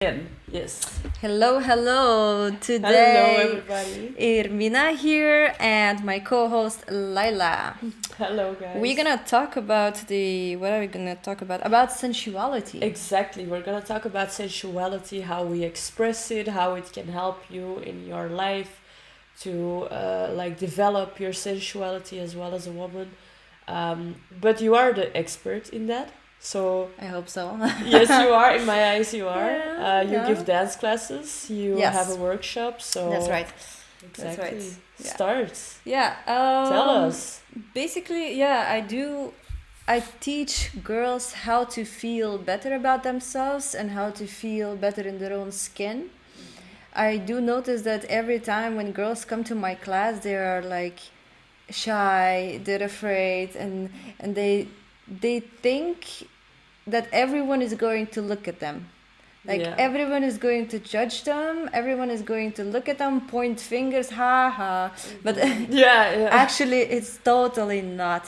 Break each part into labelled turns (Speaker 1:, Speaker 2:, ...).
Speaker 1: Yes.
Speaker 2: Hello.
Speaker 1: Hello,
Speaker 2: Today,
Speaker 1: everybody.
Speaker 2: Irmina here and my co-host Laila.
Speaker 1: Hello, guys.
Speaker 2: We're gonna talk about what are we gonna talk about? About sensuality.
Speaker 1: Exactly. We're gonna talk about sensuality, how we express it, how it can help you in your life to develop your sensuality as well as a woman. But you are the expert in that. So
Speaker 2: I hope so.
Speaker 1: yes, you are. In my eyes, you are. You
Speaker 2: Yeah.
Speaker 1: give dance classes. You
Speaker 2: Yes.
Speaker 1: have a workshop. So
Speaker 2: That's right.
Speaker 1: Exactly.
Speaker 2: That's right. Yeah.
Speaker 1: Start.
Speaker 2: Yeah.
Speaker 1: Tell us.
Speaker 2: Basically, yeah, I do. I teach girls how to feel better about themselves and how to feel better in their own skin. I do notice that every time when girls come to my class, they are like shy, they're afraid, and they think that everyone is going to look at them. Like
Speaker 1: Yeah.
Speaker 2: everyone is going to judge them, everyone is going to look at them, point fingers, ha ha. But
Speaker 1: Yeah.
Speaker 2: actually, it's totally not.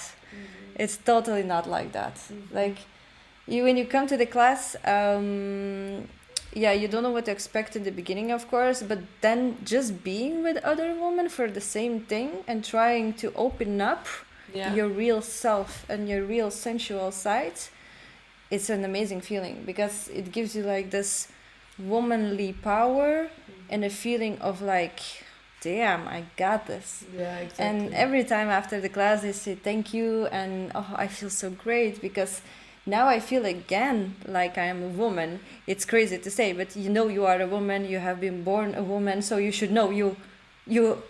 Speaker 2: It's totally not like that. Like when you come to the class, yeah, you don't know what to expect in the beginning, of course, but then just being with other women for the same thing and trying to open up
Speaker 1: Yeah.
Speaker 2: your real self and your real sensual side, it's an amazing feeling because it gives you like this womanly power and a feeling of like, damn, I got this.
Speaker 1: Yeah, exactly.
Speaker 2: And every time after the class, they say thank you, and oh, I feel so great because now I feel again like I am a woman. It's crazy to say, but you are a woman. You have been born a woman, so you should know you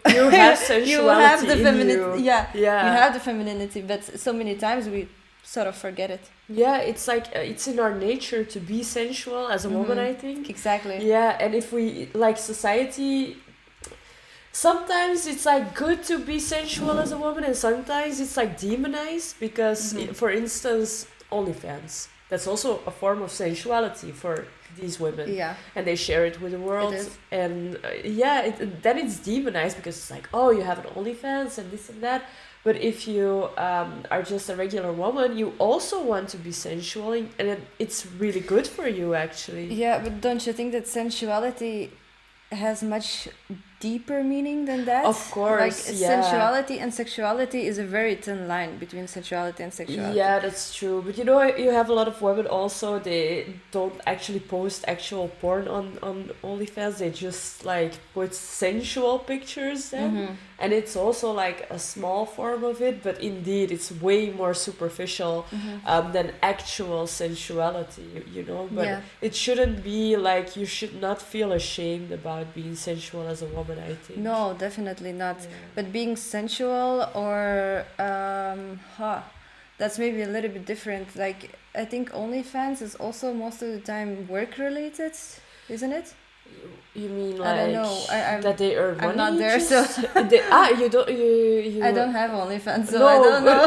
Speaker 1: have sensuality
Speaker 2: you have the
Speaker 1: in
Speaker 2: femininity.
Speaker 1: you.
Speaker 2: Yeah,
Speaker 1: Yeah.
Speaker 2: you have the femininity, but so many times we sort of forget it.
Speaker 1: Yeah, it's like it's in our nature to be sensual as a woman, I think.
Speaker 2: Exactly.
Speaker 1: Yeah, and if we like society, sometimes it's like good to be sensual as a woman, and sometimes it's like demonized because, for instance, OnlyFans. That's also a form of sensuality for these women.
Speaker 2: Yeah.
Speaker 1: And they share it with the world.
Speaker 2: It is.
Speaker 1: And then it's demonized because it's like, oh, you have an OnlyFans and this and that. But if you are just a regular woman, you also want to be sensual, and it's really good for you, actually.
Speaker 2: Yeah, but don't you think that sensuality has much deeper meaning than that?
Speaker 1: Of course,
Speaker 2: like
Speaker 1: yeah.
Speaker 2: sensuality and sexuality is a very thin line between sensuality and sexuality.
Speaker 1: Yeah, that's true. But you have a lot of women also, they don't actually post actual porn on OnlyFans. They just like put sensual pictures then. And it's also like a small form of it, but indeed it's way more superficial than actual sensuality, But
Speaker 2: Yeah.
Speaker 1: it shouldn't be like, you should not feel ashamed about being sensual as a woman, I think.
Speaker 2: No, definitely not.
Speaker 1: Yeah.
Speaker 2: But being sensual or that's maybe a little bit different. Like I think OnlyFans is also most of the time work related, isn't it?
Speaker 1: You mean
Speaker 2: I don't
Speaker 1: like
Speaker 2: know. I'm
Speaker 1: that they earn money?
Speaker 2: I'm not there,
Speaker 1: just?
Speaker 2: so
Speaker 1: You don't you
Speaker 2: I don't have OnlyFans, so
Speaker 1: No,
Speaker 2: I don't
Speaker 1: but-
Speaker 2: know.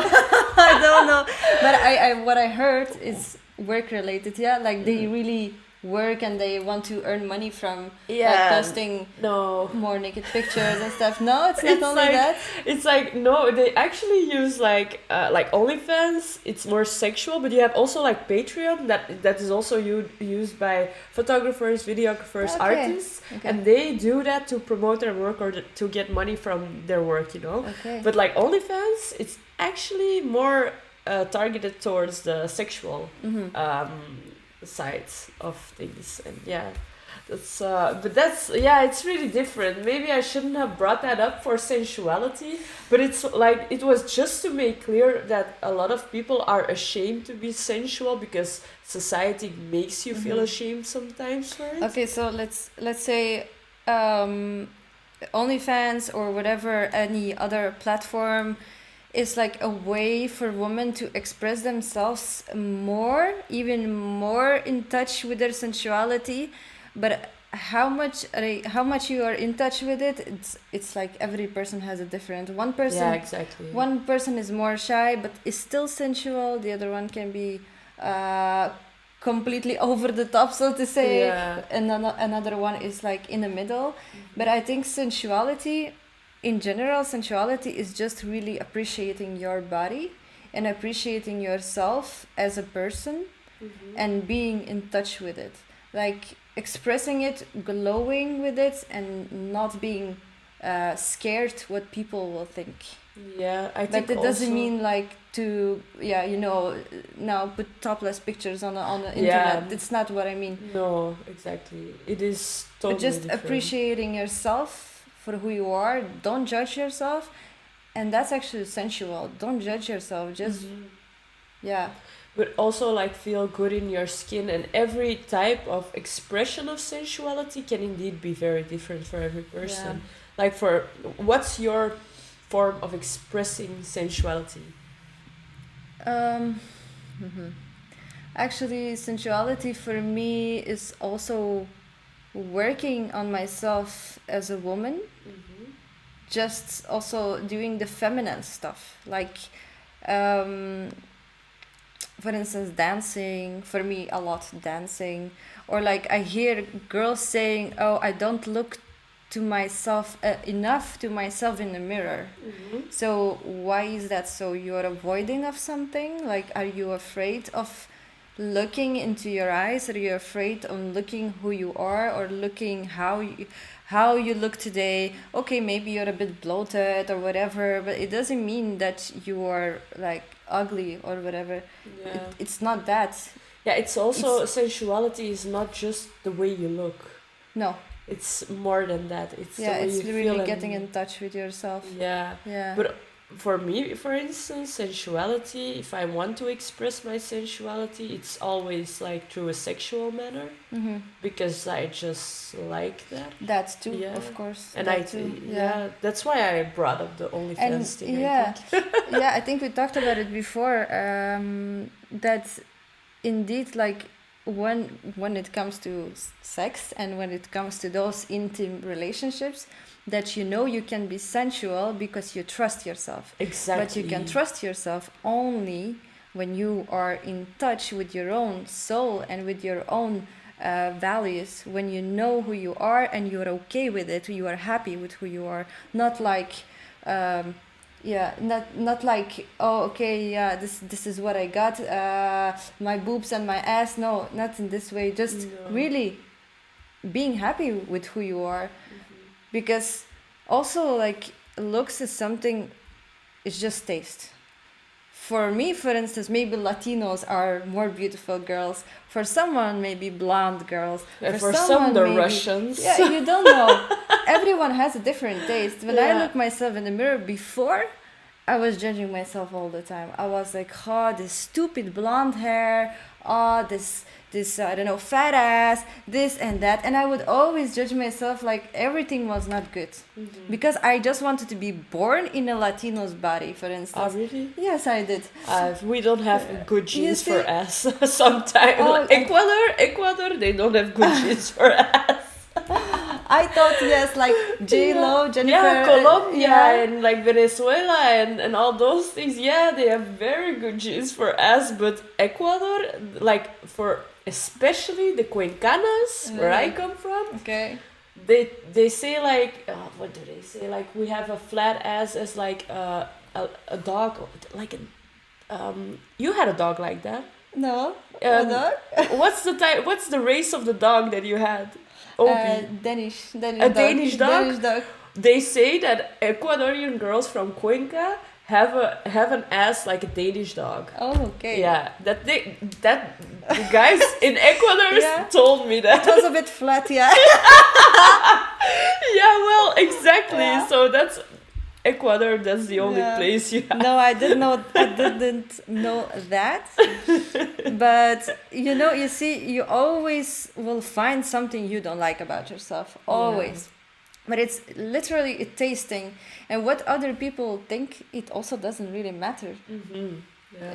Speaker 2: I don't know. But I what I heard is work related. Yeah, like they really work and they want to earn money from like posting
Speaker 1: no.
Speaker 2: more naked pictures and stuff. No, it's not
Speaker 1: It's
Speaker 2: only
Speaker 1: like-
Speaker 2: that.
Speaker 1: It's like, no, they actually use like OnlyFans. It's more sexual, but you have also like Patreon that is also used by photographers, videographers,
Speaker 2: Okay.
Speaker 1: artists,
Speaker 2: Okay.
Speaker 1: and they do that to promote their work or to get money from their work,
Speaker 2: Okay.
Speaker 1: But like OnlyFans, it's actually more targeted towards the sexual sides of things, and it's really different. Maybe I shouldn't have brought that up for sensuality, but it's like, it was just to make clear that a lot of people are ashamed to be sensual because society makes you feel ashamed sometimes for it.
Speaker 2: Okay, so let's say OnlyFans or whatever any other platform is like a way for women to express themselves more, even more in touch with their sensuality. But how much you are in touch with it, it's like every person has a different. One person is more shy but is still sensual. The other one can be completely over the top, so to say. And another one is like in the middle. But I think sensuality in general, sensuality is just really appreciating your body and appreciating yourself as a person and being in touch with it. Like expressing it, glowing with it, and not being scared what people will think.
Speaker 1: Yeah, I think
Speaker 2: But it doesn't
Speaker 1: also.
Speaker 2: mean like to now put topless pictures on the
Speaker 1: Yeah,
Speaker 2: internet. It's not what I mean.
Speaker 1: no, exactly. It is
Speaker 2: But
Speaker 1: totally
Speaker 2: just
Speaker 1: different.
Speaker 2: appreciating yourself for who you are. Don't judge yourself, and that's actually sensual. Don't judge yourself. Just
Speaker 1: Mhm.
Speaker 2: yeah,
Speaker 1: But also like feel good in your skin, and every type of expression of sensuality can indeed be very different for every
Speaker 2: yeah.
Speaker 1: person. Like for what's your form of expressing sensuality?
Speaker 2: Um, mhm. Actually, sensuality for me is also working on myself as a woman,
Speaker 1: Mm-hmm.
Speaker 2: just also doing the feminine stuff. Like, um, for instance, dancing, for me, a lot dancing. Or like, I hear girls saying, oh, I don't look to myself enough to myself in the mirror.
Speaker 1: Mm-hmm.
Speaker 2: So why is that? So you're avoiding of something? Like, are you afraid of looking into your eyes? Are you afraid of looking who you are, or looking how you look today? Okay, maybe you're a bit bloated or whatever, but it doesn't mean that you are like ugly or whatever.
Speaker 1: Yeah.
Speaker 2: It's not that.
Speaker 1: Yeah, it's also
Speaker 2: It's
Speaker 1: sensuality is not just the way you look.
Speaker 2: no.
Speaker 1: It's more than that. It's the
Speaker 2: Yeah,
Speaker 1: way
Speaker 2: it's
Speaker 1: you feel
Speaker 2: really getting
Speaker 1: and
Speaker 2: in touch with yourself.
Speaker 1: yeah.
Speaker 2: Yeah.
Speaker 1: But for me, for instance, sensuality, if I want to express my sensuality, it's always like through a sexual manner
Speaker 2: Mm-hmm.
Speaker 1: because I just like that.
Speaker 2: That too,
Speaker 1: Yeah.
Speaker 2: of course.
Speaker 1: And
Speaker 2: That too.
Speaker 1: yeah, that's why I brought up the
Speaker 2: And
Speaker 1: OnlyFans thing, I
Speaker 2: yeah,
Speaker 1: think.
Speaker 2: yeah, I think we talked about it before. That indeed, like when it comes to sex and when it comes to those intimate relationships, that you can be sensual because you trust yourself.
Speaker 1: Exactly.
Speaker 2: But you can trust yourself only when you are in touch with your own soul and with your own values, when you know who you are and you're okay with it, you are happy with who you are, not like not like, oh, okay, yeah, this is what I got, my boobs and my ass. No, not in this way. Just
Speaker 1: No.
Speaker 2: really being happy with who you are. Because also, like, looks is something, it's just taste. For me, for instance, maybe Latinos are more beautiful girls. For someone, maybe blonde girls.
Speaker 1: And
Speaker 2: For
Speaker 1: for some, the
Speaker 2: maybe
Speaker 1: Russians.
Speaker 2: yeah, you don't know. Everyone has a different taste. When I
Speaker 1: Yeah.
Speaker 2: look myself in the mirror before, I was judging myself all the time. I was like, oh, this stupid blonde hair, oh, this I don't know, fat ass, this and that, and I would always judge myself like everything was not good, because I just wanted to be born in a Latino's body, for
Speaker 1: Oh,
Speaker 2: instance.
Speaker 1: really?
Speaker 2: Yes, I did.
Speaker 1: We don't have good
Speaker 2: You
Speaker 1: genes for
Speaker 2: see-
Speaker 1: ass. Sometimes
Speaker 2: Oh,
Speaker 1: Ecuador, they don't have good genes for ass.
Speaker 2: I thought yes, like J Lo, Jennifer,
Speaker 1: Yeah, Colombia
Speaker 2: yeah.
Speaker 1: and like Venezuela and all those things. Yeah, they have very good genes for ass, but Ecuador, like for especially the Cuencanas, where I come from,
Speaker 2: Okay.
Speaker 1: they say like what do they say? Like we have a flat ass as like a dog, like you had a dog like that.
Speaker 2: No.
Speaker 1: Um,
Speaker 2: Other?
Speaker 1: what's the type? What's the race of the dog that you had? Opie.
Speaker 2: Danish
Speaker 1: A
Speaker 2: dog.
Speaker 1: Danish dog?
Speaker 2: Danish dog.
Speaker 1: They say that Ecuadorian girls from Cuenca have an ass like a Danish dog.
Speaker 2: Oh, okay.
Speaker 1: Yeah, that the guys in Ecuador
Speaker 2: Yeah.
Speaker 1: told me
Speaker 2: It
Speaker 1: that.
Speaker 2: was a bit flat, yeah.
Speaker 1: Yeah, well, exactly.
Speaker 2: Yeah.
Speaker 1: So that's Ecuador. That's the only
Speaker 2: Yeah.
Speaker 1: place you have.
Speaker 2: No, I didn't know that. But you see, you always will find something you don't like about yourself. Always. But it's literally a tasting, and what other people think, it also doesn't really matter.
Speaker 1: Mm-hmm. Yeah.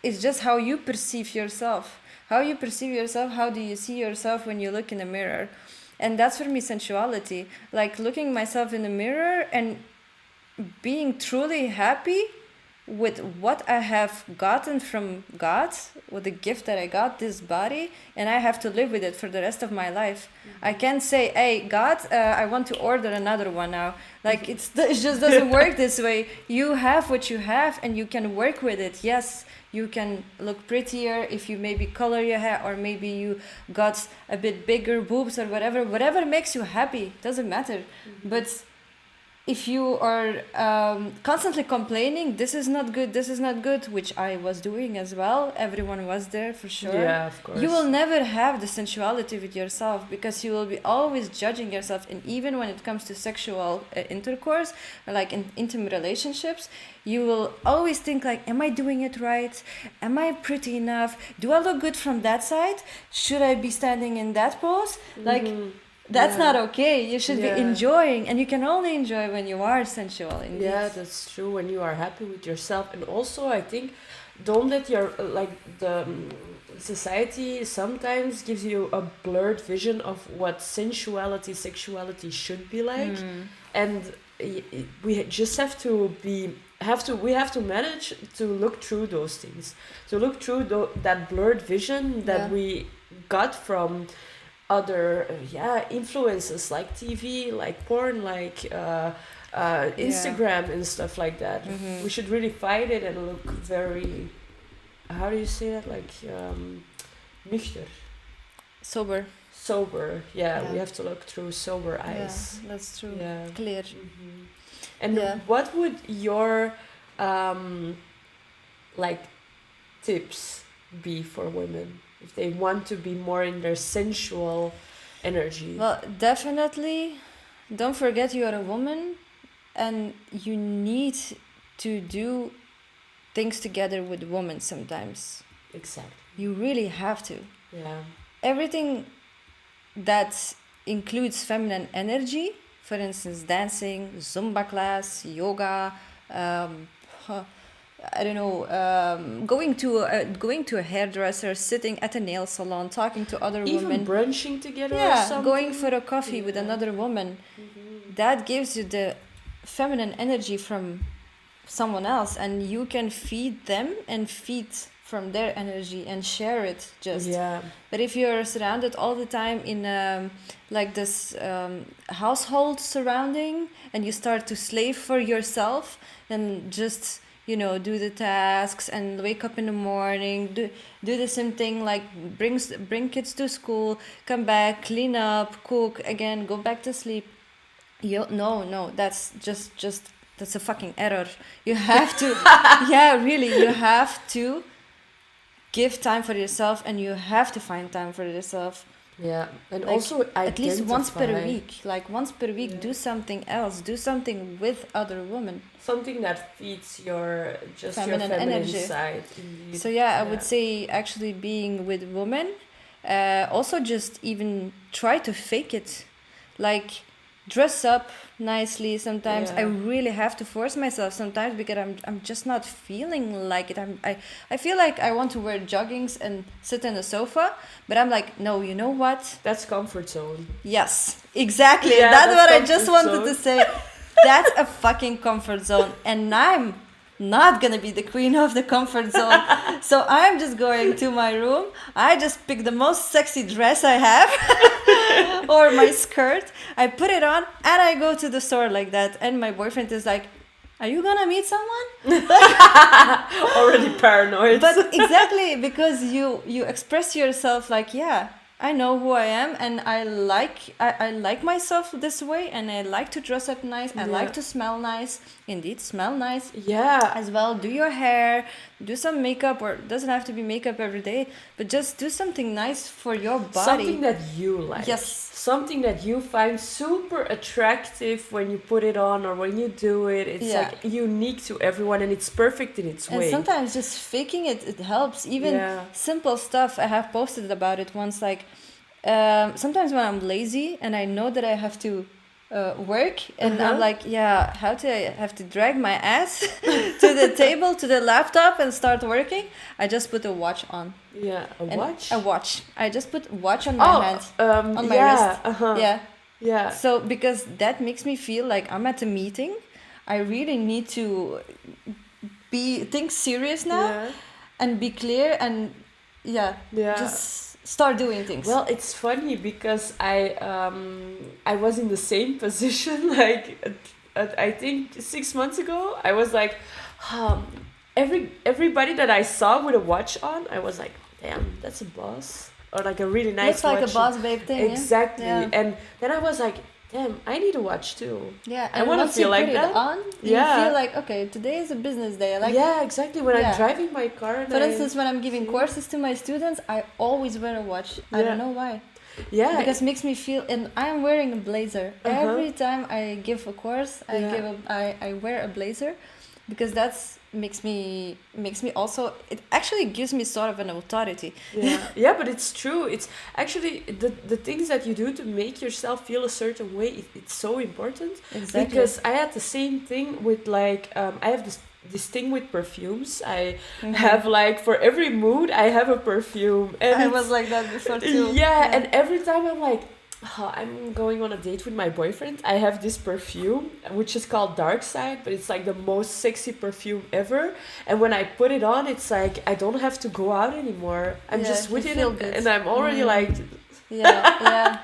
Speaker 2: It's just how you perceive yourself. How you perceive yourself, how do you see yourself when you look in the mirror? And that's for me sensuality. Like looking myself in the mirror and being truly happy with what I have gotten from God, with the gift that I got, this body, and I have to live with it for the rest of my life. I can't say, hey, God, I want to order another one now. Like, it just doesn't work this way. You have what you have, and you can work with it. Yes, you can look prettier if you maybe color your hair, or maybe you got a bit bigger boobs or whatever. Whatever makes you happy, doesn't matter. But if you are constantly complaining, this is not good, which I was doing as well, everyone was there for sure.
Speaker 1: Yeah, of course.
Speaker 2: You will never have the sensuality with yourself, because you will be always judging yourself. And even when it comes to sexual intercourse, or like in intimate relationships, you will always think like, am I doing it right? Am I pretty enough? Do I look good from that side? Should I be standing in that pose? Like, that's not okay. You should be enjoying, and you can only enjoy when you are sensual. Indeed.
Speaker 1: Yeah, that's true. When you are happy with yourself, and also I think, don't let your the society sometimes gives you a blurred vision of what sensuality, sexuality should be like, and we just have to manage to look through those things, to look through that blurred vision that we got from other influences like TV, like porn, like Instagram and stuff like that. We should really fight it and look very, how do you say that, like nuchter,
Speaker 2: sober,
Speaker 1: we have to look through sober eyes.
Speaker 2: That's true. Clear.
Speaker 1: And what would your like tips be for women if they want to be more in their sensual energy?
Speaker 2: Well, definitely don't forget you are a woman, and you need to do things together with women sometimes.
Speaker 1: Exactly.
Speaker 2: You really have to.
Speaker 1: Yeah.
Speaker 2: Everything that includes feminine energy, for instance, dancing, Zumba class, yoga, I don't know, going to a hairdresser, sitting at a nail salon, talking to other women.
Speaker 1: Even brunching together or something.
Speaker 2: Going for a coffee with another woman. That gives you the feminine energy from someone else, and you can feed them and feed from their energy and share it just. But if you're surrounded all the time in like this household surrounding, and you start to slave for yourself and just do the tasks and wake up in the morning, do the same thing, like bring kids to school, come back, clean up, cook again, go back to sleep. No, that's just that's a fucking error. You have to you have to give time for yourself, and you have to find time for yourself.
Speaker 1: Yeah, and
Speaker 2: like,
Speaker 1: also
Speaker 2: at least once per week. Like once per week, do something else. Do something with other women.
Speaker 1: Something that feeds your feminine energy side. Indeed.
Speaker 2: So I would say actually being with women. Also, just even try to fake it, like dress up nicely. Sometimes I really have to force myself sometimes, because I'm just not feeling like it. I feel like I want to wear joggings and sit on the sofa, but I'm like, no, you know what?
Speaker 1: That's comfort zone.
Speaker 2: Yes, exactly. That's what I just wanted to say. That's a fucking comfort zone, and I'm not gonna be the queen of the comfort zone. So I'm just going to my room. I just pick the most sexy dress I have or my skirt. I put it on and I go to the store like that. And my boyfriend is like, are you gonna meet someone?
Speaker 1: Already paranoid.
Speaker 2: But exactly, because you express yourself like, I know who I am, and I like myself this way, and I like to dress up nice. I like to smell nice. Indeed, smell nice.
Speaker 1: Yeah.
Speaker 2: As well, do your hair, do some makeup, or it doesn't have to be makeup every day, but just do something nice for your body.
Speaker 1: Something that you like.
Speaker 2: Yes.
Speaker 1: Something that you find super attractive when you put it on or when you do it. It's like unique to everyone, and it's perfect in its way.
Speaker 2: And sometimes just faking it helps. Even simple stuff. I have posted about it once. Like sometimes when I'm lazy and I know that I have to work, and I'm like, how do I have to drag my ass to the table, to the laptop, and start working? I just put a watch on.
Speaker 1: Yeah, watch?
Speaker 2: A watch. I just put watch on my hand, on my wrist. Yeah. So because that makes me feel like I'm at a meeting. I really need to think serious now
Speaker 1: Yeah.
Speaker 2: and be clear and
Speaker 1: Yeah.
Speaker 2: just start doing things.
Speaker 1: Well, it's funny because I was in the same position like I think 6 months ago. I was like, um, everybody that I saw with a watch on, I was like, damn, that's a boss or like a really nice
Speaker 2: looks like
Speaker 1: watch.
Speaker 2: a boss babe thing.
Speaker 1: Exactly.
Speaker 2: Yeah.
Speaker 1: And then I was like, damn, I need a watch too.
Speaker 2: Yeah,
Speaker 1: I
Speaker 2: and
Speaker 1: wanna
Speaker 2: once
Speaker 1: feel
Speaker 2: you
Speaker 1: like
Speaker 2: put
Speaker 1: that.
Speaker 2: it on,
Speaker 1: Yeah.
Speaker 2: you feel like, okay, today is a business day. Like,
Speaker 1: yeah, exactly. When
Speaker 2: Yeah.
Speaker 1: I'm driving my car, and
Speaker 2: for instance, when I'm giving
Speaker 1: See?
Speaker 2: courses to my students, I always wear a watch. I
Speaker 1: Yeah.
Speaker 2: don't know why.
Speaker 1: yeah,
Speaker 2: Because it makes me feel, and I'm wearing a blazer.
Speaker 1: Uh-huh.
Speaker 2: Every time I give a course,
Speaker 1: Yeah.
Speaker 2: I wear a blazer because that's makes me also, it actually gives me sort of an authority.
Speaker 1: yeah, but it's true. It's actually the things that you do to make yourself feel a certain way. It's so important.
Speaker 2: Exactly.
Speaker 1: Because I had the same thing with like I have this thing with perfumes. I have like for every mood I have a perfume, and
Speaker 2: I
Speaker 1: it's-
Speaker 2: was like that before too.
Speaker 1: yeah, and every time I'm like, oh, I'm going on a date with my boyfriend, I have this perfume which is called Dark Side, but it's like the most sexy perfume ever. And when I put it on, it's like I don't have to go out anymore. I'm
Speaker 2: Yeah,
Speaker 1: just
Speaker 2: you
Speaker 1: with it,
Speaker 2: feel good.
Speaker 1: and I'm already like,
Speaker 2: yeah,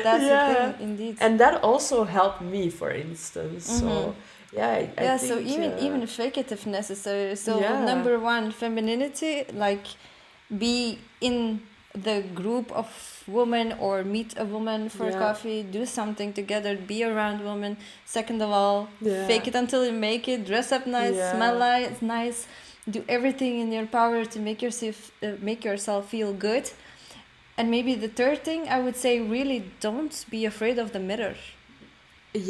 Speaker 2: that's
Speaker 1: Yeah.
Speaker 2: the thing, indeed.
Speaker 1: and that also helped me, for instance. So yeah, I
Speaker 2: Yeah,
Speaker 1: think,
Speaker 2: so even fake it if necessary. So
Speaker 1: Yeah.
Speaker 2: number one, femininity, like be in the group of women or meet a woman for
Speaker 1: Yeah.
Speaker 2: coffee, do something together, be around women. Second of all,
Speaker 1: Yeah.
Speaker 2: fake it until you make it, dress up nice,
Speaker 1: Yeah.
Speaker 2: smell nice, do everything in your power to make yourself feel good. And maybe the third thing I would say, really don't be afraid of the mirror.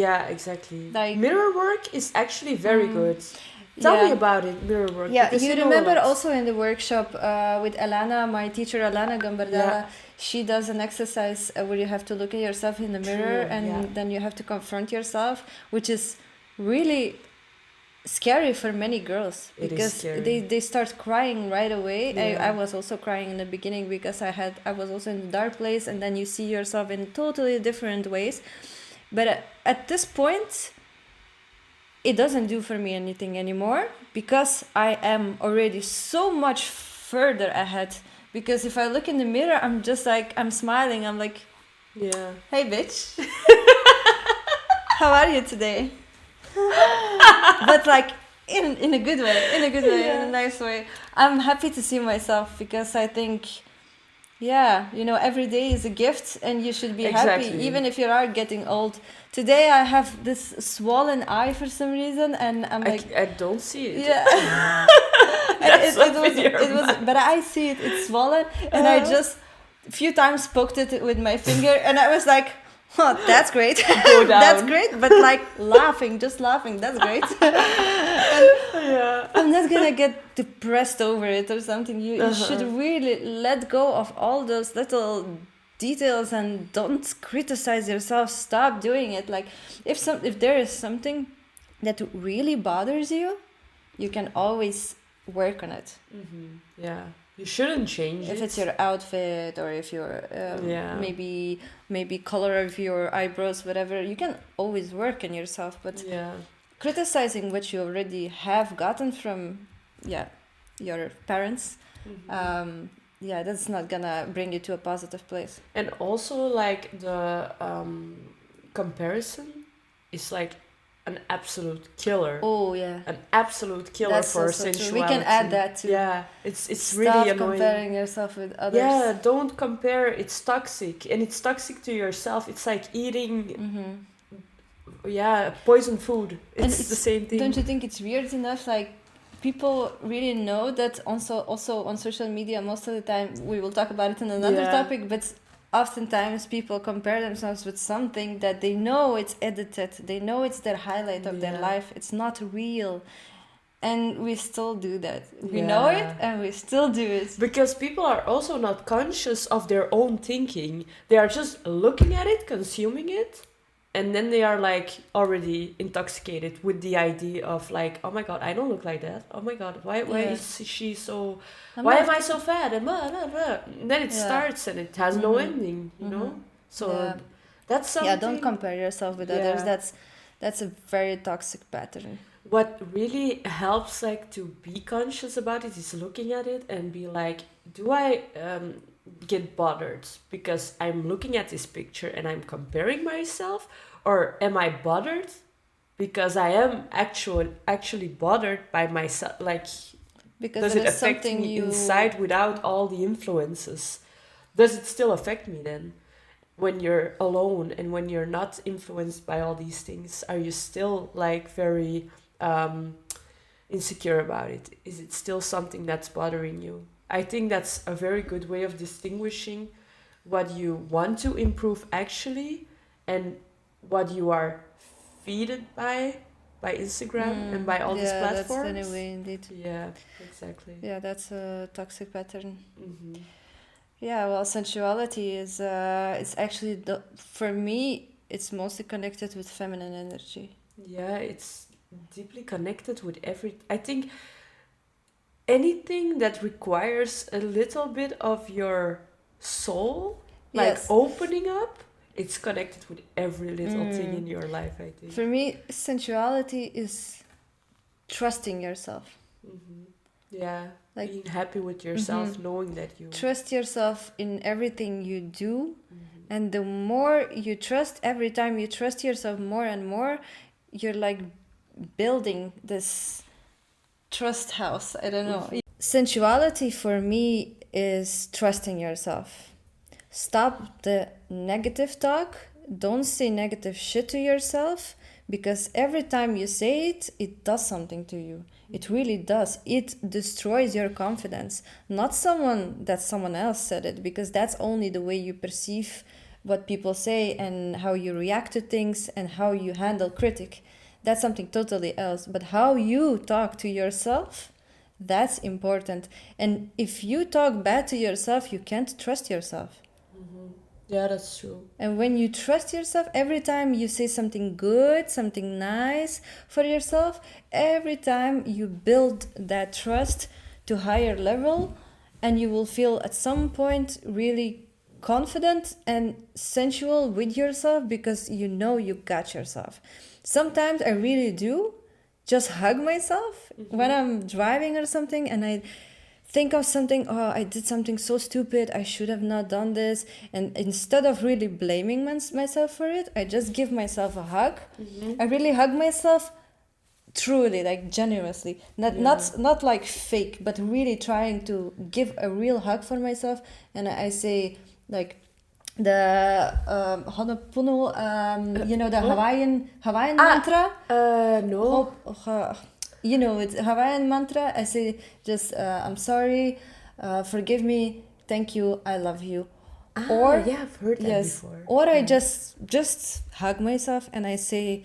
Speaker 1: yeah, exactly.
Speaker 2: Like-
Speaker 1: Mirror work is actually very good. Tell me
Speaker 2: Yeah.
Speaker 1: about it, mirror work.
Speaker 2: Yeah,
Speaker 1: because
Speaker 2: you
Speaker 1: know a
Speaker 2: remember
Speaker 1: lot.
Speaker 2: also in the workshop with Alana, my teacher Alana Gambardella,
Speaker 1: Yeah.
Speaker 2: she does an exercise where you have to look at yourself in the mirror
Speaker 1: True,
Speaker 2: and
Speaker 1: yeah.
Speaker 2: then you have to confront yourself, which is really scary for many girls
Speaker 1: It is
Speaker 2: because
Speaker 1: scary.
Speaker 2: they start crying right away.
Speaker 1: Yeah.
Speaker 2: I was also crying in the beginning because I was also in a dark place, and then you see yourself in totally different ways. But at this point, it doesn't do for me anything anymore because I am already so much further ahead. Because if I look in the mirror, I'm just like, I'm smiling. I'm like,
Speaker 1: Yeah.
Speaker 2: hey, bitch. How are you today? But like in a good way, in a nice way. I'm happy to see myself because I think, yeah, every day is a gift and you should be happy
Speaker 1: Exactly.
Speaker 2: even if you are getting old. Today I have this swollen eye for some reason and I'm like,
Speaker 1: I don't see it.
Speaker 2: yeah.
Speaker 1: That's
Speaker 2: it
Speaker 1: not in your
Speaker 2: was, but I see it, it's swollen, and I just a few times poked it with my finger, and I was like, oh, that's great.
Speaker 1: Go down.
Speaker 2: That's great, but like just laughing, that's great.
Speaker 1: Yeah.
Speaker 2: I'm not gonna get depressed over it or something. You should really let go of all those little details and don't criticize yourself. Stop doing it. Like if there is something that really bothers you, you can always work on it.
Speaker 1: Yeah. You shouldn't change it.
Speaker 2: If it's your outfit or if your
Speaker 1: Yeah.
Speaker 2: maybe color of your eyebrows, whatever, you can always work on yourself. But
Speaker 1: Yeah.
Speaker 2: criticizing what you already have gotten from your parents, that's not gonna bring you to a positive place.
Speaker 1: And also, like, the comparison is like an absolute killer.
Speaker 2: Oh yeah,
Speaker 1: An absolute killer
Speaker 2: that's
Speaker 1: for
Speaker 2: also true.
Speaker 1: sensuality.
Speaker 2: We can add that too.
Speaker 1: Yeah, it's
Speaker 2: Stop
Speaker 1: really annoying.
Speaker 2: comparing yourself with others.
Speaker 1: Yeah, don't compare. It's toxic, and it's toxic to yourself. It's like eating, poison food.
Speaker 2: And
Speaker 1: It's the same thing.
Speaker 2: Don't you think it's weird enough? Like people really know that also on social media most of the time. We will talk about it in another topic, but oftentimes people compare themselves with something that they know it's edited. They know it's their highlight of their life. It's not real. And we still do that. We know it and we still do it.
Speaker 1: Because people are also not conscious of their own thinking. They are just looking at it, consuming it, and then they are like already intoxicated with the idea of like, oh my god, I don't look like that. Oh my god, why is she so? Why am I so fat? And blah, blah, blah. And then it starts and it has no ending, you know. So that's something.
Speaker 2: Yeah, don't compare yourself with others. That's a very toxic pattern.
Speaker 1: What really helps like to be conscious about it is looking at it and be like, do I get bothered because I'm looking at this picture and I'm comparing myself, or am I bothered because I am actually bothered by myself? Like,
Speaker 2: Because
Speaker 1: does
Speaker 2: that
Speaker 1: it
Speaker 2: is
Speaker 1: affect
Speaker 2: something
Speaker 1: me
Speaker 2: you
Speaker 1: inside without all the influences? Does it still affect me then? When you're alone and when you're not influenced by all these things, are you still like very insecure about it? Is it still something that's bothering you? I think that's a very good way of distinguishing what you want to improve actually and what you are feeded by Instagram and by all these
Speaker 2: yeah, that's
Speaker 1: platforms.
Speaker 2: anyway indeed.
Speaker 1: Yeah, exactly.
Speaker 2: Yeah, that's a toxic pattern.
Speaker 1: Hmm.
Speaker 2: Yeah, well, sensuality is it's actually for me it's mostly connected with feminine energy.
Speaker 1: Yeah, it's deeply connected with I think anything that requires a little bit of your soul, like
Speaker 2: Yes.
Speaker 1: opening up, it's connected with every little thing in your life, I think.
Speaker 2: For me, sensuality is trusting yourself.
Speaker 1: Hmm. Yeah,
Speaker 2: Like
Speaker 1: being happy with yourself, knowing that you
Speaker 2: trust yourself in everything you do, and the more you trust, every time you trust yourself more and more, you're like building this trust house. I don't know. Sensuality for me is trusting yourself. Stop the negative talk. Don't say negative shit to yourself, because every time you say it, it does something to you. It really does. It destroys your confidence. Not someone else said it, because that's only the way you perceive what people say and how you react to things and how you handle critic. That's something totally else. But how you talk to yourself, that's important. And if you talk bad to yourself, you can't trust yourself.
Speaker 1: Yeah, that's true.
Speaker 2: And when you trust yourself, every time you say something good, something nice for yourself, every time you build that trust to higher level, and you will feel at some point really confident and sensual with yourself, because you know you got yourself. Sometimes I really do just hug myself when I'm driving or something, and I think of something, oh, I did something so stupid, I should have not done this, and instead of really blaming myself for it, I just give myself a hug. I really hug myself truly, like genuinely, not like fake, but really trying to give a real hug for myself. And I say like the Honopono, you know, the Hawaiian mantra.
Speaker 1: No.
Speaker 2: You know, it's Hawaiian mantra. I say just I'm sorry, forgive me, thank you, I love you. Or
Speaker 1: yeah, I've heard that before.
Speaker 2: or I just hug myself and I say,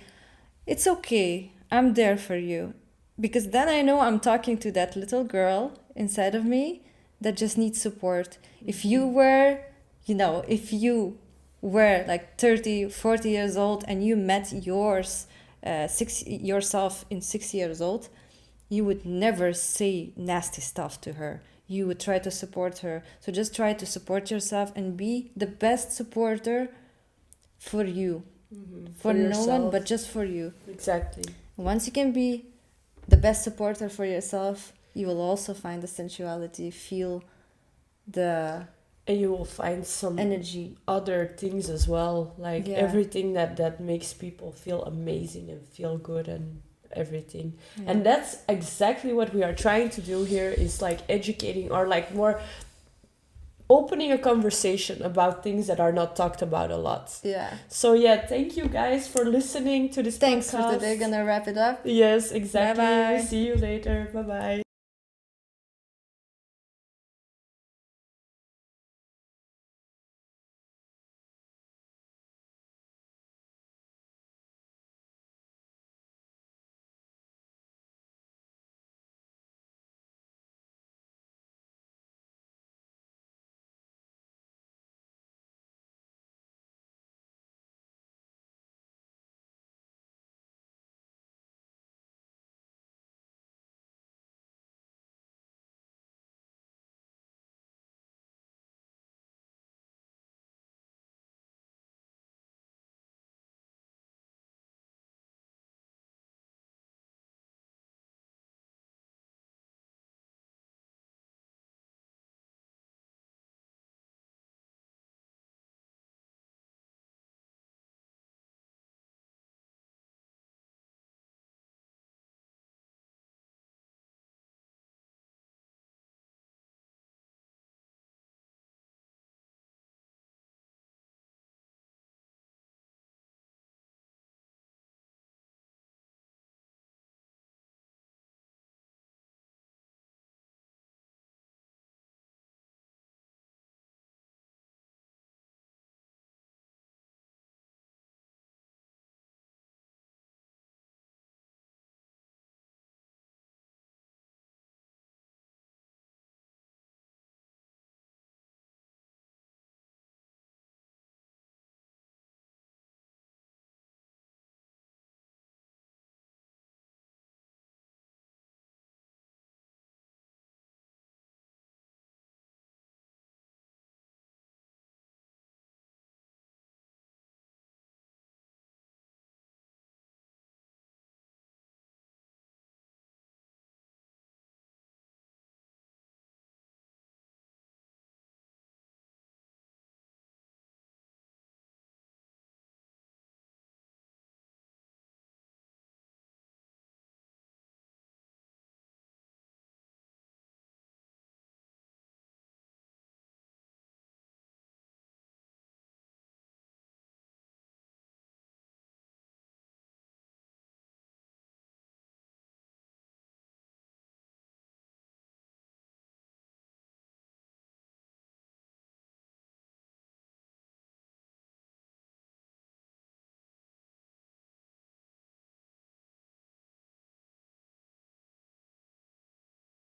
Speaker 2: it's okay, I'm there for you. Because then I know I'm talking to that little girl inside of me that just needs support. If you were, if you were like 30, 40 years old and you met yourself in 6 years old, you would never say nasty stuff to her. You would try to support her. So just try to support yourself and be the best supporter for you. For no one, but just for you.
Speaker 1: Exactly.
Speaker 2: Once you can be the best supporter for yourself, you will also find the sensuality, feel the
Speaker 1: and you will find some
Speaker 2: energy,
Speaker 1: other things as well, like everything that makes people feel amazing and feel good and everything. And that's exactly what we are trying to do here, is like educating, or like more opening a conversation about things that are not talked about a lot. So thank you guys for listening to this
Speaker 2: Thanks
Speaker 1: podcast.
Speaker 2: for today. Gonna wrap it up.
Speaker 1: Yes, exactly.
Speaker 2: Bye-bye.
Speaker 1: See you later. Bye bye.